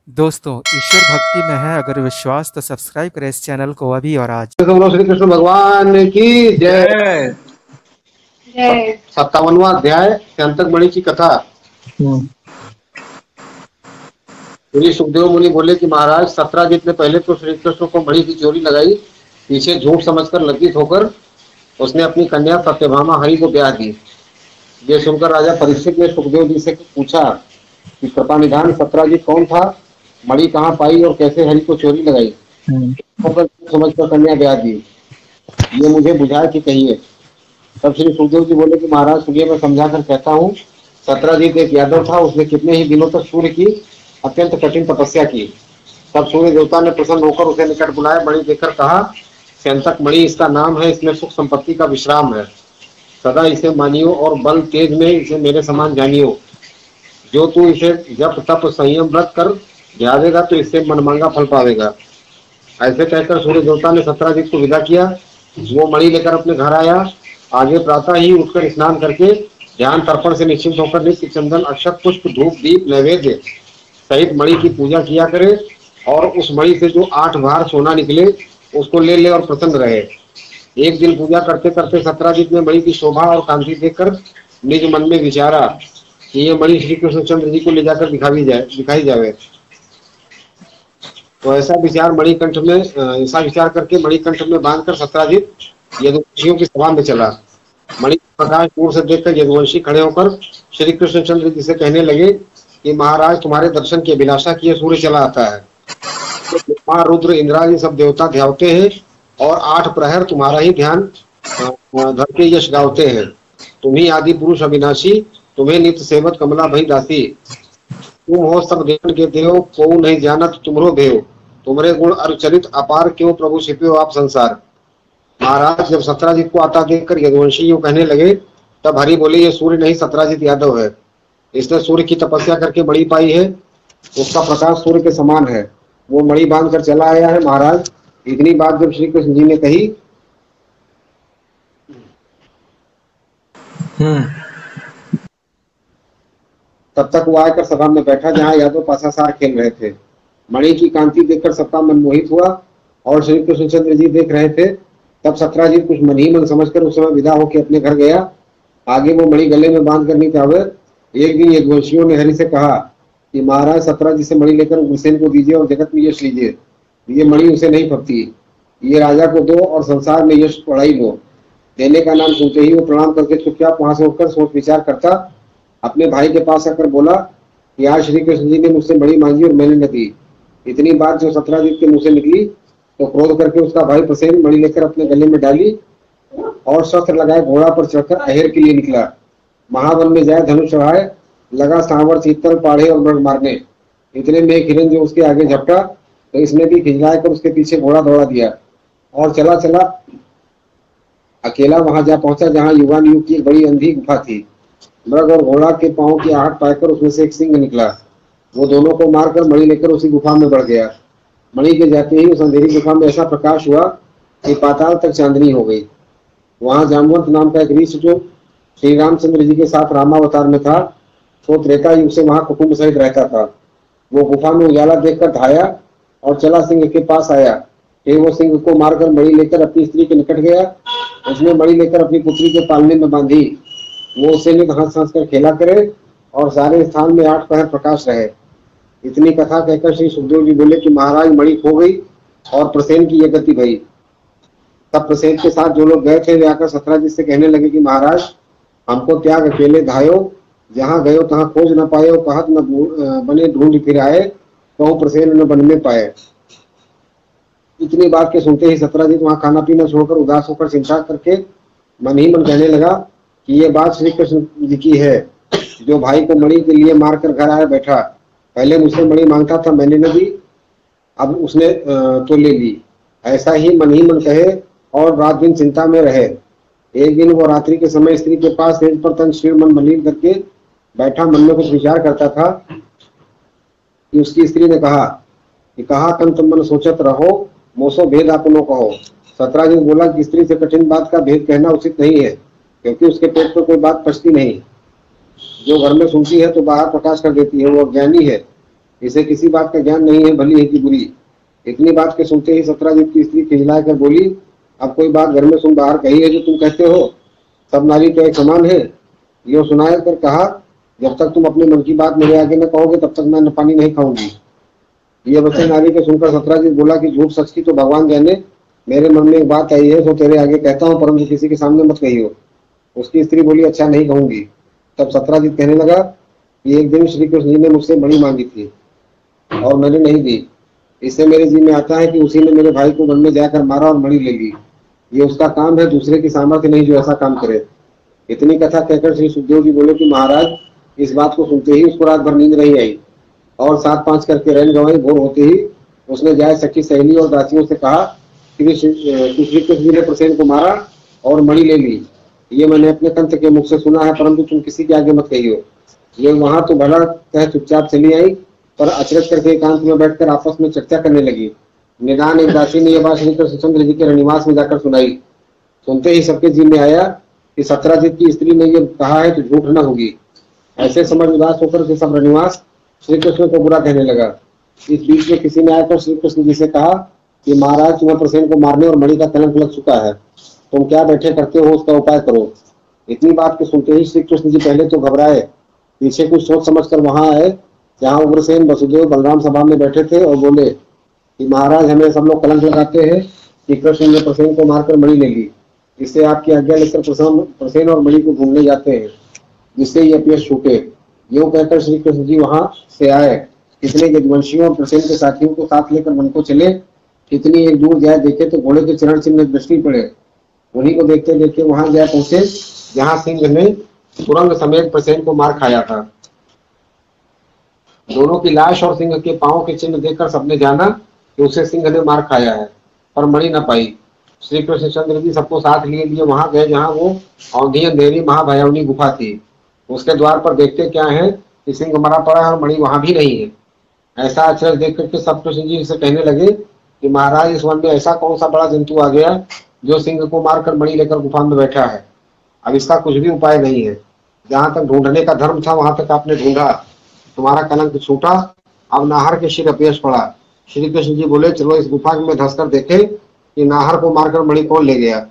दोस्तों, ईश्वर भक्ति में है अगर विश्वास तो सब्सक्राइब करें इस चैनल को अभी और आज। बोलो श्री कृष्ण भगवान की जय। जय। 57वां अध्याय स्यंतक मणि की कथा। श्री सुखदेव मुनि बोले कि महाराज, सत्राजित ने पहले तो श्री कृष्ण को मणि की चोरी लगाई, पीछे झूठ समझकर लज्जित होकर उसने अपनी कन्या सत्यभामा हरि को ब्याह दी। ये सुनकर राजा परीक्षित ने सुखदेव जी से पूछा कि कृपा निधान सत्राजित कौन था, मणि कहाँ पाई और कैसे हरि को चोरी लगाई, समझकर कन्या ब्याह दी, ये मुझे बुझा कि कहिए। तब श्री सुखदेव जी बोले कि महाराज सुनिए, मैं समझा कर कहता हूँ। सत्राजित एक यादव था, उसने कितने ही दिनों तक सूर्य की अत्यंत कठिन तपस्या की। तब सूर्य देवता ने प्रसन्न होकर उसे निकट बुलाया, मणि देखकर कहा, स्यंतक मणि इसका नाम है, इसमें सुख संपत्ति का विश्राम है, सदा इसे मानियो और बल तेज में इसे मेरे समान जानियो। जो तू इसे जप तप संयम व्रत कर ध्यावेगा तो इससे मनमांगा फल पावेगा। ऐसे कहकर सूर्य देवता ने सत्राजित को विदा किया। वो मणि लेकर अपने घर आया। आगे प्रातः ही उठकर स्नान करके ध्यान तर्पण से निश्चिंत होकर नित्य चंदन अक्षत पुष्प धूप दीप नैवेद्य सहित मणि की पूजा किया करे और उस मणि से जो 8 भार सोना निकले उसको ले ले और प्रसन्न रहे। एक दिन पूजा करते करते सत्राजित ने मणि की शोभा और कांति देखकर निज मन में विचारा कि ये मणि श्री कृष्णचंद्र जी को ले जाकर दिखाई जावे। तो ऐसा विचार करके मणिकंठ में बांधकर सत्राजित यदुवंशियों की सभा में चला। मणि प्रकाश दूर से देखकर यदुवंशी खड़े होकर श्री कृष्णचंद्र जी से कहने लगे कि महाराज, तुम्हारे दर्शन की अभिलाषा किए सूर्य चला आता है। तो रुद्र इंद्रादि सब देवता ध्यावते हैं और 8 प्रहर तुम्हारा ही ध्यान धर के यश गावते हैं। तुम्ही आदि पुरुष अविनाशी, तुम्हें नित्य सेवत कमला भई दासी। तुम हो सब देवन के देव, को नहीं जानत तुमरो भेव, तुमरे गुण अरुचरित अपार, क्यों प्रभु छिपे आप संसार। महाराज, जब सत्राजित को आता देखकर यदुवंशी यूं कहने लगे, तब हरि बोले, ये सूर्य नहीं सत्राजित यादव है। इसने सूर्य की तपस्या करके मणि पाई है, उसका प्रकाश सूर्य के समान है। वो मणि बांध कर चला आया है। महाराज, इतनी बात जब श्री कृष्ण जी ने कही तब तक वो आकर सभा में बैठा जहाँ यादव पासासार खेल रहे थे। मणि की कांति देखकर सबका मन मोहित हुआ और श्री कृष्णचंद्र जी देख रहे थे। तब सत्राजित कुछ मन ही मन समझकर उस समय विदा होकर अपने घर गया। आगे वो मणि गले में बांध कर नहीं जावे। एक दिन यदुवंशियों ने हरि से कहा कि महाराज, सत्राजित से मणि लेकर उग्रसेन को दीजिए और जगत में यश लीजिए। ये मणि उसे नहीं फपती, ये राजा को दो और संसार में यश बढ़ाई लो। देने का नाम सुनते ही वो प्रणाम करके चुपचाप वहां से उठकर सोच विचार करता अपने भाई के पास आकर बोला कि आज श्री कृष्ण जी ने मुझसे मणि मांगी और मैंने न दी। इतनी बात जो सत्राजित के मुंह से निकली तो क्रोध करके उसका भाई प्रसेन मणि लेकर अपने गले में डाली और शस्त्र लगाए घोड़ा पर चढ़कर अहेर के लिए निकला। महावन में जाए, धनुष चढ़ाए, लगा सांवर चीतल पाढ़े और मृग मारने। इतने में एक हिरन जो उसके आगे झपटा तो इसने भी खिंचलाए कर उसके पीछे घोड़ा दौड़ा दिया और चला चला अकेला वहां जा पहुंचा जहां युगान युग की एक बड़ी अंधी गुफा थी। मृग और घोड़ा के पांव की आहट पाकर उसमें से एक सिंह निकला। वो दोनों को मारकर मणि लेकर उसी गुफा में बढ़ गया। मणि के जाते ही उस अंधेरी गुफा में ऐसा प्रकाश हुआ कि पाताल तक चांदनी हो गई। वहां जामवंत नाम का एक ऋषि जो श्री रामचंद्र जी के साथ रामावतार में था, तो त्रेता युग से वहां कुटुंब सहित रहता था। वो गुफा में उजाला देखकर धाया और चला सिंह के पास आया। फिर वो सिंह को मारकर मणि लेकर अपनी स्त्री के निकट गया। उसने मणि लेकर अपनी पुत्री के पालने में बांधी। वो उससे नित हंस हंस कर खेला करे और सारे स्थान में 8 पहर प्रकाश रहे। इतनी कथा कहकर श्री सुखदेव जी बोले कि महाराज, मणि खो गई और प्रसेन की यह गति भई। तब प्रसेन के साथ जो लोग गए थे वे आकर सत्राजित से कहने लगे कि महाराज, हमको त्याग अकेले धायो, जहाँ गयो तहाँ खोज न पायो, कहत न बने ढूंढ फिर आए, कहूँ प्रसेन न बन में पाए। इतनी बात के सुनते ही सत्राजित वहां खाना पीना छोड़कर उदास होकर चिंता करके मन ही मन कहने लगा कि ये बात श्री कृष्ण जी की है, जो भाई को मणि के लिए मारकर घर आया बैठा। पहले मुझसे मणि मांगता था, मैंने न दी, अब उसने तो ले ली। ऐसा ही मन कहे और रात दिन चिंता में रहे। एक दिन वो रात्रि के समय स्त्री के पास सेज पर तन शरीर मन मलिन करके बैठा मन में कुछ विचार करता था कि उसकी स्त्री ने कहा कि कहा तन तुम मन सोचत रहो, मोसो भेद आपनो कहो। सत्राजित बोला कि स्त्री से कठिन बात का भेद कहना उचित नहीं है, क्योंकि उसके पेट पर कोई बात पचती नहीं। जो घर में सुनती है तो बाहर प्रकाश कर देती है, वो अज्ञानी है। इसे किसी बात का ज्ञान नहीं है, भली है कि बुरी। इतनी बात के सुनते ही सत्राजित की स्त्री खिजला कर बोली, अब कोई बात घर में सुन बाहर कही है जो तुम कहते हो? सब नारी तो एक समान है। यो सुनाया कर कहा, जब तक तुम अपने मन की बात मेरे आगे न कहोगे तब तक मैं न पानी नहीं खाऊंगी। ये वचन नारी के सुनकर सत्राजित बोला कि झूठ सच की तो भगवान जाने, मेरे मन में एक बात आई है तो तेरे आगे कहता हूँ, परंतु किसी के सामने मत कहियो। उसकी स्त्री बोली, अच्छा नहीं कहूंगी। तब सत्राजित कहने लगा कि एक दिन श्री कृष्ण जी ने मुझसे मणि मांगी थी और मैंने नहीं दी। इससे मेरे जी में आता है कि उसी ने मेरे भाई को वन में जाकर मारा और मणि ले ली। ये उसका काम है, दूसरे की सामर्थ्य नहीं जो ऐसा काम करे। इतनी कथा कहकर श्री सुखदेव जी बोले कि महाराज, इस बात को सुनते ही उसको रात भर नींद नहीं आई और 7-5 करके रैन गंवाई। भोर होते ही उसने जाए सखी सहेली और दासियों से कहा कि श्री कृष्ण जी ने प्रसेन को मारा और मणि ले ली। ये मैंने अपने कंठ के मुख से सुना है, परंतु तुम किसी के आगे मत कहियो। ये वहां तो भला कह चुपचाप चली आई, पर अचरज करके एकांत में बैठकर आपस में चर्चा करने लगी। निदान एक दासी ने यह बात श्री कृष्णचंद्र जी के रनिवास में जाकर सुनाई। सुनते ही सबके जी में आया कि सत्राजित की स्त्री ने ये कहा है तो झूठ न होगी। ऐसे समझ उदास होकर के सब रनिवास श्री कृष्ण को बुरा कहने लगा। इस बीच में किसी ने आकर श्री कृष्ण जी से कहा कि महाराज, तुम्हें प्रसेन को मारने और मणि का कलंक लग चुका है, तुम क्या बैठे करते हो, उसका उपाय करो। इतनी बात के सुनते ही श्री कृष्ण जी पहले तो घबराए, पीछे कुछ सोच समझकर वहां आए जहाँ उग्रसेन, वसुदेव, बलराम सभा में बैठे थे और बोले कि महाराज, हमें सब लोग कलंक लगाते हैं कि कृष्ण ने प्रसेन को मारकर मणि ले ली। इससे आपकी आज्ञा लेकर प्रसेन और मणि को ढूंढने जाते हैं, जिससे ये अपयश छूटे। यूं कहकर श्री कृष्ण जी वहां से आए। कितने यदुवंशियों और प्रसेन के साथियों को साथ लेकर वन को चले। कितनी एक दूर जाए देखे तो घोड़े के चरण चिन्ह दृष्टि पड़े। उन्हीं को देखते देखते वहां जाए पहुंचे जहां सिंह ने तुरंग समेत प्रसेन को मार खाया था। दोनों की लाश और सिंह के पांव के चिन्ह देखकर सबने जाना कि उसे सिंह ने मार खाया है, पर मणि न पाई। श्री कृष्णचंद्र जी सबको साथ लिए लिए वहां गए जहां वो औंधी अंधेरी महाभयावनी गुफा थी। उसके द्वार पर देखते क्या है कि सिंह मरा पड़ा है और मणि वहां भी नहीं है। ऐसा अचरज देख करके सब कृष्ण जी से कहने लगे कि महाराज, इस वन में ऐसा कौन सा बड़ा जंतु आ गया जो सिंह को मारकर मणि लेकर गुफा में बैठा है। अब इसका कुछ भी उपाय नहीं है। जहां तक ढूंढने का धर्म था वहां तक आपने ढूंढा, तुम्हारा कलंक छूटा, अब नाहर के शिर अपयश पड़ा। श्री कृष्ण जी बोले, चलो इस गुफा में धंसकर देखे कि नाहर को मारकर मणि कौन ले गया।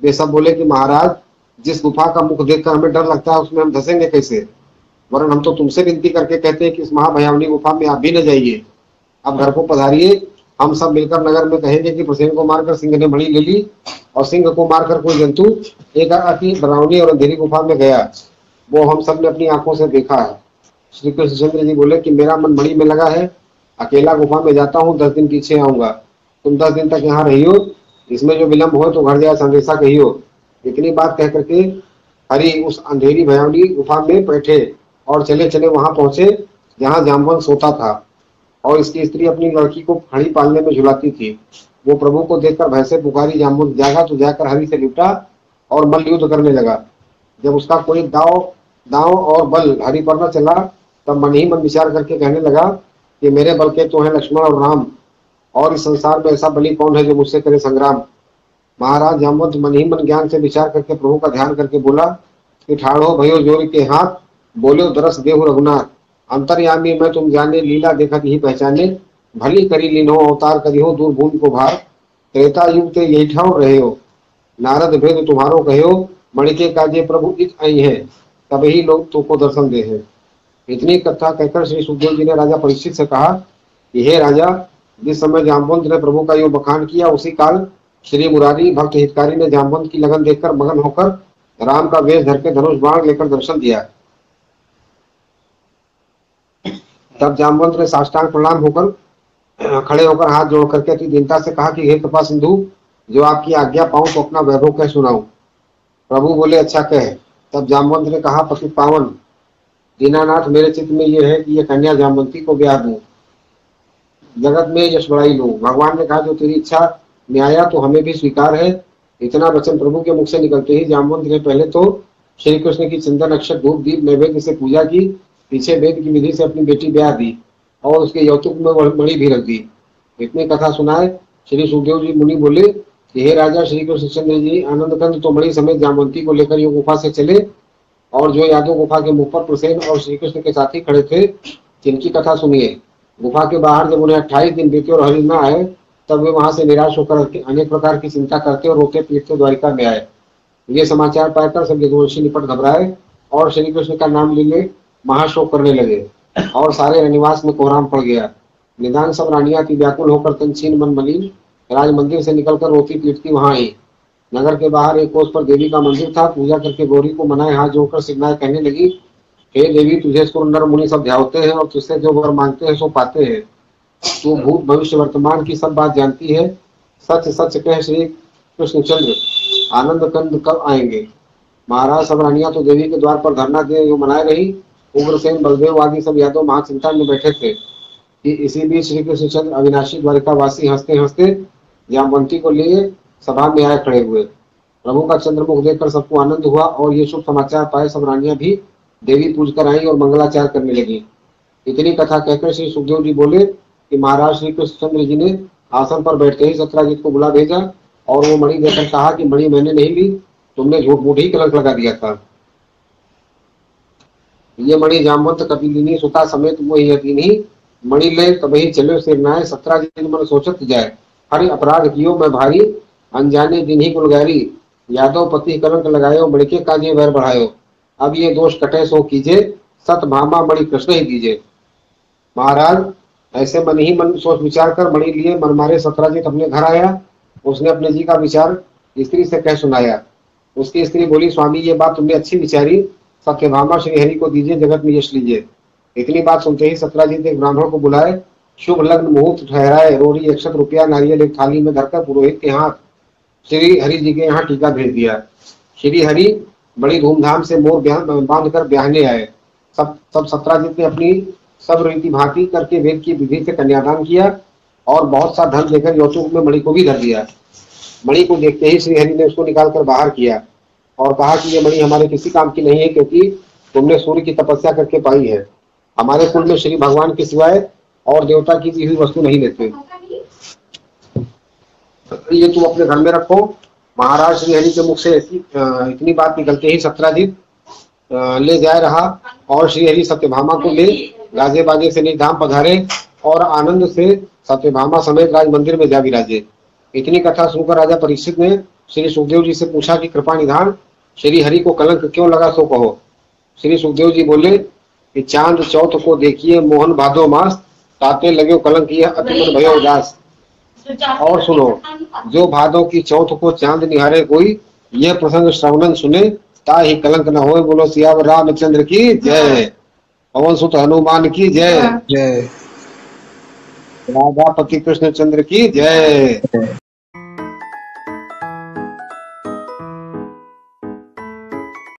वे सब बोले कि महाराज, जिस गुफा का मुख देखकर हमें डर लगता है उसमें हम धंसेंगे कैसे? वरन हम तो तुमसे विनती करके कहते हैं कि इस महाभयावनी गुफा में आप भी न जाइए। अब घर को पधारिए, हम सब मिलकर नगर में कहेंगे कि प्रसेन को मारकर सिंह ने मणि ले ली और सिंह को मारकर कोई जंतु एक अति डरावनी और अंधेरी गुफा में गया, वो हम सब ने अपनी आंखों से देखा है। श्री कृष्णचंद्र जी बोले कि मेरा मन मणि में लगा है, अकेला गुफा में जाता हूँ, 10 दिन पीछे आऊंगा। तुम 10 दिन तक यहाँ रहियो, इसमें जो विलंब हो तो घर जाए संदेशा कहियो। इतनी बात कह करके हरि उस अंधेरी भयावनी गुफा में बैठे और चले चले वहां पहुंचे जहां जामवंत सोता था और इसकी स्त्री अपनी लड़की को खड़ी पालने में झुलाती थी। वो प्रभु को देखकर भय से पुकारी जामवंत जागा तो जाकर हरि से लिपटा और मल्ल युद्ध करने लगा। जब उसका कोई दांव और बल हरि पर न चला तब मन ही मन विचार करके कहने लगा कि मेरे बल के तो हैं लक्ष्मण और राम, और इस संसार में ऐसा बलि कौन है जो मुझसे करे संग्राम। महाराज जामवंत मन ही मन ज्ञान से विचार करके प्रभु का ध्यान करके बोला कि ठाड़ो भयो जोर के हाथ, बोलो दरस देहु रघुनाथ। अंतर्यामी मैं तुम जाने, लीला देखत ही पहचाने। भली करी लीनो अवतार करी हो, दूर भूमि को भार। त्रेता युग ते यही ठाव रहे हो, नारद भेद तुम्हारो कहो। मणि के काजे प्रभु इत आई है, तभी लोग तुमको दर्शन दे हैं। इतनी कथा कहकर श्री सुखदेव जी ने राजा परीक्षित से कहा कि हे राजा, जिस समय जामवंत ने प्रभु का यो बखान किया उसी काल श्री मुरारी भक्त हितकारी ने जामवंत की लगन देखकर मगन होकर राम का वेश धर के धनुष बाण लेकर दर्शन दिया। तब जामवंत ने साष्टांग प्रणाम होकर खड़े होकर हाथ जोड़ करके अति दीनता से कहा कि हे कृपा सिंधु, जो आपकी आज्ञा पाऊं तो अपना वैभव कह सुनाऊं। प्रभु बोले, अच्छा कह। तब जामवंत ने कहा, पति पावन दीनानाथ, मेरे चित्त में यह है कि यह कन्या जामवंती को ब्याह दूं, जगत में यश बढ़ाई लूं। भगवान ने कहा, जो तेरी इच्छा में आया तो हमें भी स्वीकार है। इतना वचन प्रभु के मुख से निकलते ही जामवंत ने पहले तो श्री कृष्ण की चंदन अक्षत धूप दीप नैवेद्य से पूजा की, पीछे वेद की विधि से अपनी बेटी ब्याह दी और उसके यौतुक में मणि भी रख दी। इतनी कथा सुनाए श्री सुखदेव जी मुनि बोले कि हे राजा, श्री कृष्णचंद्र जी आनंद कंद तो मणि समेत जामवंती को लेकर यो गुफा से चले, और जो यादव गुफा के मुख पर प्रसेन और श्री कृष्ण के साथी खड़े थे, जिनकी कथा सुनिए। गुफा के बाहर जब उन्हें 28 दिन बीते और हरि न आए, तब वे वहां से निराश होकर अनेक प्रकार की चिंता करते और रोते पीटते द्वारिका में आए। ये समाचार पाकर सब यदुवंशी निपट घबराए और श्री कृष्ण का नाम लेने महाशोक करने लगे और सारे रनिवास में कोहराम पड़ गया। निदान सब रानियां थी व्याकुल होकर तनछीन मन मलिन राज मंदिर से निकलकर रोती पीटती वहां आई। नगर के बाहर एक कोस पर देवी का मंदिर था। पूजा करके गौरी को मनाए हाथ जोड़कर सिग्नाए कहने लगी, हे देवी, तुझे सुर नर मुनि सब ध्यावते हैं और तुझसे जो वर मांगते हैं सो पाते हैं। तू भूत भविष्य वर्तमान की सब बात जानती है। सच सच कह श्री कृष्णचंद्र, आनंद कंद कब आएंगे? महाराज सब रानियां तो देवी के द्वार पर धरना दे जो मनाए रही। उग्रसेन बलदेव आदि सब यादव महाचिंता में बैठे थे कि इसी बीच श्री कृष्णचंद्र अविनाशी द्वारिकावासी हंसते हंसते जामवंती को लिए सभा में आए खड़े हुए। प्रभु का चंद्रमुख देखकर सबको आनंद हुआ और ये शुभ समाचार पाए सब रानियां भी देवी पूज कर आई और मंगलाचार करने लगी। इतनी कथा कहकर श्री सुखदेव जी बोले कि महाराज श्री कृष्णचंद्र जी ने आसन पर बैठते ही सत्राजित को बुला भेजा और वो मणि देकर कहा कि मणि मैंने नहीं ली, तुमने झूठ मूठ ही कलंक लगा दिया था। ये मणि जामवंत कपिलिनी सुता समेत वो यदि मणि ले तभी चले सिरनाए। सत्राजित मन सोचत जाए, हरि अपराध कियो मैं भारी, अनजाने दिन ही गुलगारी, यादव पति कलंक लगायो, मणि के काजे वैर बढ़ायो। अब ये दोष कटे सो कीजे, सत भामा मणि कृष्ण ही दीजे। महाराज ऐसे मन ही मन सोच विचार कर मणि लिए मन मारे सत्राजित अपने घर आया। उसने अपने जी का विचार स्त्री से कह सुनाया। उसकी स्त्री बोली, स्वामी ये बात तुमने अच्छी विचारी, सत्यभामा श्रीहरि को दीजिए, जगत में यश लीजिए। इतनी बात सुनते ही सत्राजित एक ब्राह्मण को बुलाए, शुभ लग्न मुहूर्त ठहराए, रोरी 100 रुपया नारियल एक थाली में धरकर पुरोहित के हाथ श्री हरि जी के यहाँ टीका भेज दिया। श्री हरि बड़ी धूमधाम से मोर बांध कर ब्याहने आए। सब सत्राजित ने अपनी सब रीति भांति करके वेद की विधि से कन्यादान किया और बहुत सा धन देकर यौतुक में मणि को भी धर दिया। मणि को देखते ही श्रीहरि ने उसको निकालकर बाहर किया और कहा कि ये मणि हमारे किसी काम की नहीं है, क्योंकि तुमने सूर्य की तपस्या करके पाई है। हमारे कुल में श्री भगवान के सिवाय और देवता की दी हुई वस्तु नहीं लेते। ये तुम अपने घर में रखो। महाराज श्रीहरि के मुख से इतनी बात निकलते ही सत्राजित ले जा रहा और श्रीहरि सत्यभामा को ले गाजे बाजे से निधाम पधारे और आनंद से सत्यभामा समेत राज मंदिर में जा विराजे। इतनी कथा सुनकर राजा परीक्षित ने श्री सुखदेव जी से पूछा कि कृपा निधान, श्री हरि को कलंक क्यों लगा सो कहो। श्री सुखदेव जी बोले कि चांद चौथ को देखिए मोहन भादो मास, ताते लगे कलंक यह अति मन भयो उदास। और सुनो, जो भादों की चौथ को चांद निहारे कोई, यह प्रसंग श्रवणन सुने ता ही कलंक न होए। बोलो सियावर रामचंद्र की जय, पवन सुत हनुमान की जय, जय। राधापति कृष्णचंद्र की जय।